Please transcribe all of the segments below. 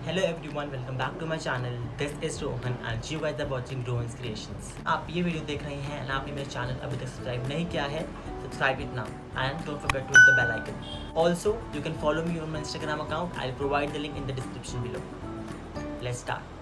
Hello everyone, welcome back to my channel. This is Rohan and you guys are watching Rohan's creations. आप ये video देख रहे हैं and आपने मेरे चैनल अभी तक सब्सक्राइब नहीं किया है, subscribe it now and don't forget to hit the bell icon. Also you can follow me on my Instagram account. I will provide the link in the description below. Let's start.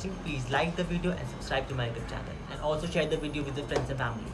watching. Please like the video and subscribe to my YouTube channel, and also share the video with your friends and family.